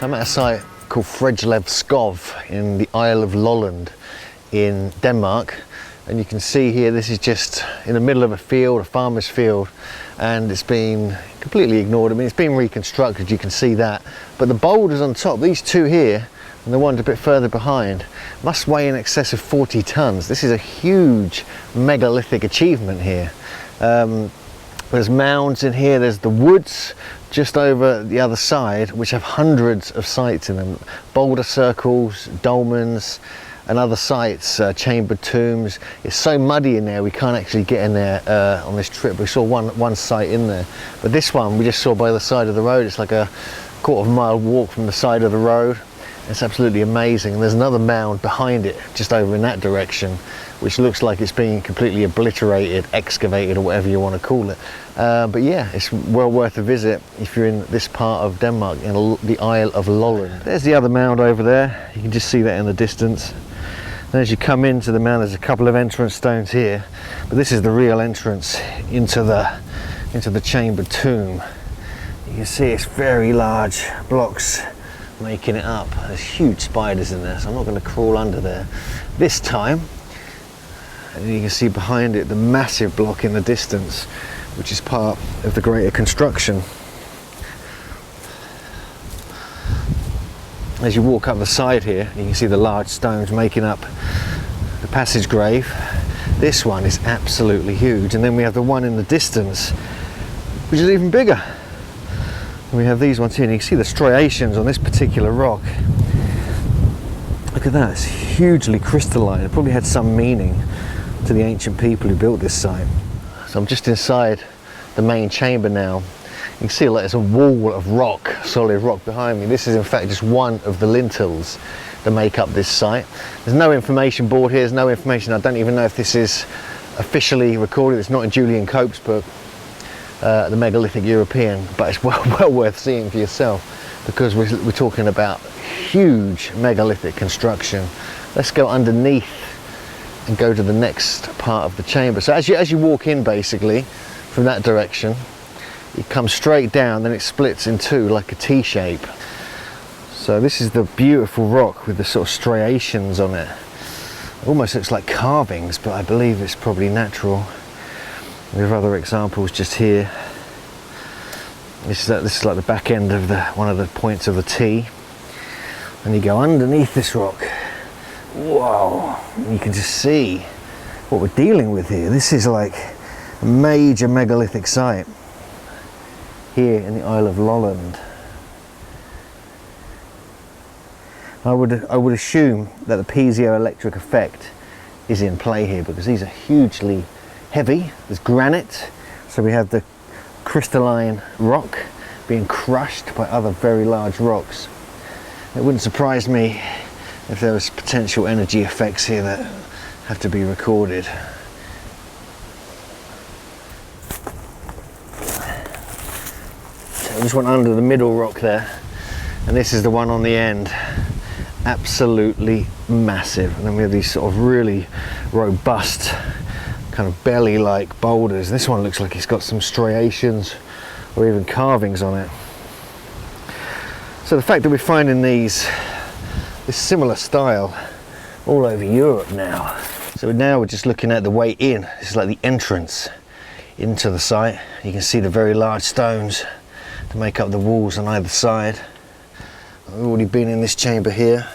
I'm at a site called Fredlev Skov in the Isle of Lolland in Denmark, and you can see here this is just in the middle of a field, a farmer's field, and it's been completely ignored. I mean, it's been reconstructed, you can see that, but the boulders on top, these two here and the one a bit further behind, must weigh in excess of 40 tons. This is a huge megalithic achievement here. There's mounds in here, there's the woods just over the other side, which have hundreds of sites in them. Boulder circles, dolmens, and other sites, chambered tombs. It's so muddy in there, we can't actually get in there on this trip. We saw one site in there, but this one we just saw by the side of the road. It's like a quarter-of-a-mile walk from the side of the road. It's absolutely amazing. And there's another mound behind it, just over in that direction, which looks like it's been completely obliterated, excavated, or whatever you want to call it. But yeah, it's well worth a visit if you're in this part of Denmark, in the Isle of Lolland. There's the other mound over there. You can just see that in the distance. And as you come into the mound, there's a couple of entrance stones here, but this is the real entrance into the chambered tomb. You can see it's very large blocks making it up. There's huge spiders in there, so I'm not going to crawl under there this time. And you can see behind it the massive block in the distance, which is part of the greater construction. As you walk up the side here, you can see the large stones making up the passage grave. This one is absolutely huge, and then we have the one in the distance, which is even bigger. And we have these ones here, and you can see the striations on this particular rock. Look at that, it's hugely crystalline. It probably had some meaning to the ancient people who built this site. So I'm just inside the main chamber now. You can see like there's a wall of rock, solid rock behind me. This is in fact just one of the lintels that make up this site. There's no information board here, there's no information. I don't even know if this is officially recorded. It's not in Julian Cope's book, the Megalithic European, but it's well worth seeing for yourself, because we're talking about huge megalithic construction. Let's go underneath and go to the next part of the chamber. So as you walk in, basically from that direction, it comes straight down, then it splits in two like a T shape. So this is the beautiful rock with the sort of striations on it. It almost looks like carvings, but I believe it's probably natural. We have other examples just here. This is like the back end of one of the points of the T. And you go underneath this rock. Whoa, you can just see what we're dealing with here. This is like a major megalithic site here in the Isle of Lolland. I would assume that the piezoelectric effect is in play here, because these are hugely heavy. There's granite, so we have the crystalline rock being crushed by other very large rocks. It wouldn't surprise me if there was potential energy effects here that have to be recorded. So I just went under the middle rock there, and this is the one on the end. Absolutely massive. And then we have these sort of really robust kind of belly-like boulders. This one looks like it's got some striations or even carvings on it. So the fact that we're finding this similar style all over Europe now. So now we're just looking at the way in. This is like the entrance into the site. You can see the very large stones to make up the walls on either side. We've already been in this chamber here.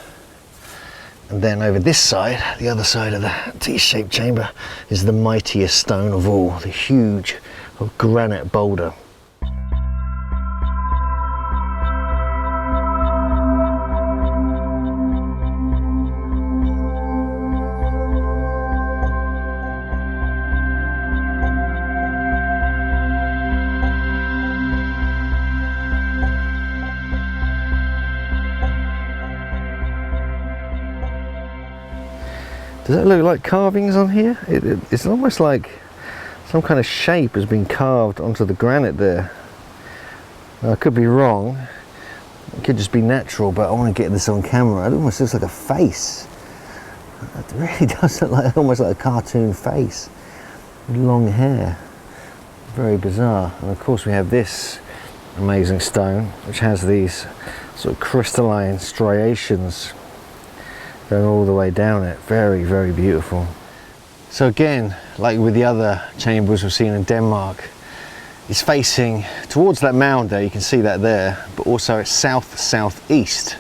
And then over this side, the other side of the T-shaped chamber, is the mightiest stone of all, the huge granite boulder. Does that look like carvings on here? It's almost like some kind of shape has been carved onto the granite there. Now, I could be wrong. It could just be natural, but I want to get this on camera. It almost looks like a face. It really does look like almost like a cartoon face with long hair. Very bizarre. And of course we have this amazing stone, which has these sort of crystalline striations going all the way down it. Very, very beautiful. So again, like with the other chambers we've seen in Denmark, it's facing towards that mound there, you can see that there, but also it's south-southeast.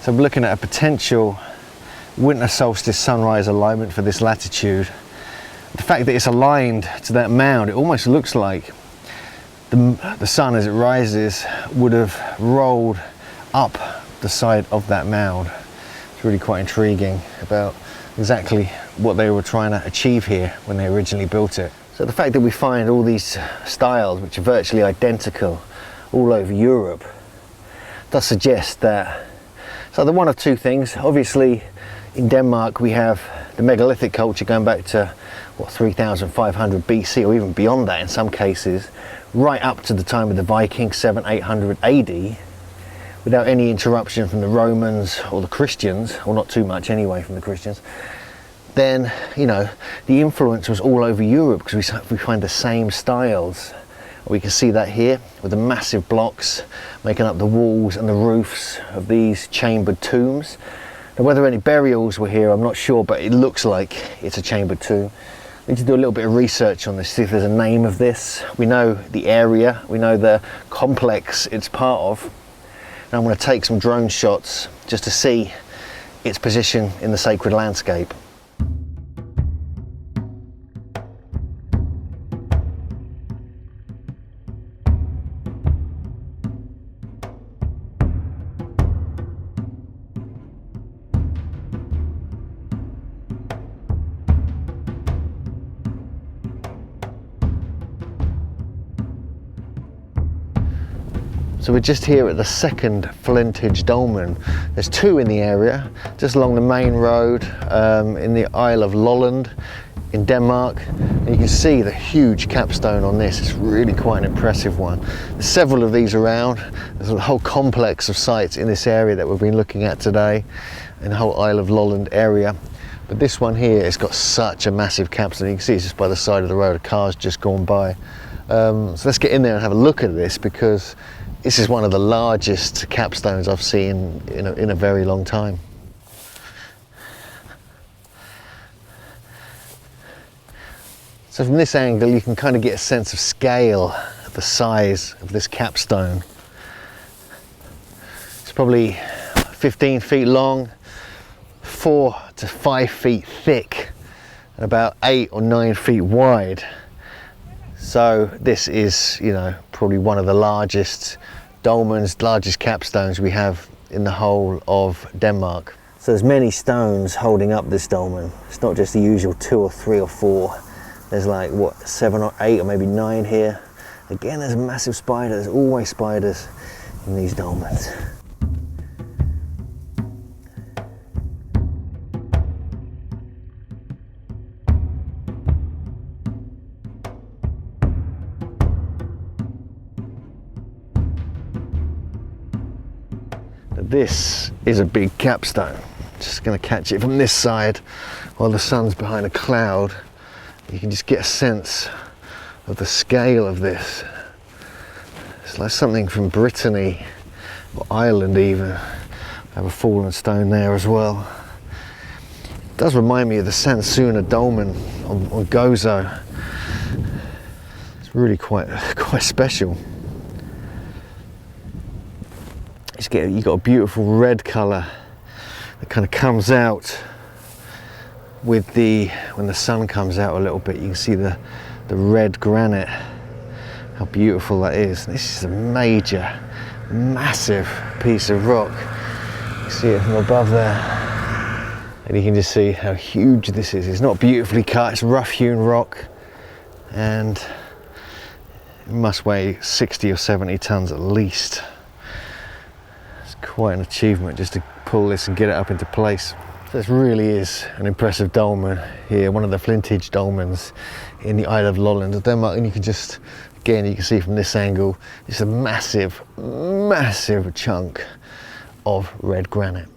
So we're looking at a potential winter solstice sunrise alignment for this latitude. The fact that it's aligned to that mound, it almost looks like the sun as it rises would have rolled up the side of that mound. It's really quite intriguing about exactly what they were trying to achieve here when they originally built it. So the fact that we find all these styles which are virtually identical all over Europe does suggest that it's either one of two things. Obviously in Denmark we have the megalithic culture going back to what, 3,500 BC, or even beyond that in some cases, right up to the time of the Vikings, 700-800 AD, without any interruption from the Romans or the Christians, or not too much anyway from the Christians. Then, you know, the influence was all over Europe because we find the same styles. We can see that here with the massive blocks making up the walls and the roofs of these chambered tombs. Now, whether any burials were here, I'm not sure, but it looks like it's a chambered tomb. We need to do a little bit of research on this, see if there's a name of this. We know the area, we know the complex it's part of. And I'm going to take some drone shots just to see its position in the sacred landscape. So we're just here at the second flintage dolmen. There's two in the area, just along the main road in the Isle of Lolland in Denmark. And you can see the huge capstone on this. It's really quite an impressive one. There's several of these around. There's a whole complex of sites in this area that we've been looking at today, in the whole Isle of Lolland area. But this one here has got such a massive capstone. You can see it's just by the side of the road. A car's just gone by. So let's get in there and have a look at this, because this is one of the largest capstones I've seen in a very long time. So from this angle you can kind of get a sense of scale of the size of this capstone. It's probably 15 feet long, 4 to 5 feet thick, and about 8 or 9 feet wide. So this is, you know, probably one of the largest dolmens, largest capstones we have in the whole of Denmark. So there's many stones holding up this dolmen. It's not just the usual 2 or 3 or 4. There's like, what, 7 or 8 or maybe 9 here. Again, there's a massive spider. There's always spiders in these dolmens. This is a big capstone. Just going to catch it from this side while the sun's behind a cloud. You can just get a sense of the scale of this. It's like something from Brittany or Ireland even. I have a fallen stone there as well. It does remind me of the Sansuna dolmen on Gozo. It's really quite special. You've got a beautiful red colour that kind of comes out with when the sun comes out a little bit. You can see the red granite, how beautiful that is. This is a major, massive piece of rock. You see it from above there, and you can just see how huge this is. It's not beautifully cut, it's rough hewn rock, and it must weigh 60 or 70 tons at least. Quite an achievement just to pull this and get it up into place. This really is an impressive dolmen here, one of the flintage dolmens in the Isle of Lolland, Denmark. And you can just, again, you can see from this angle, it's a massive, massive chunk of red granite.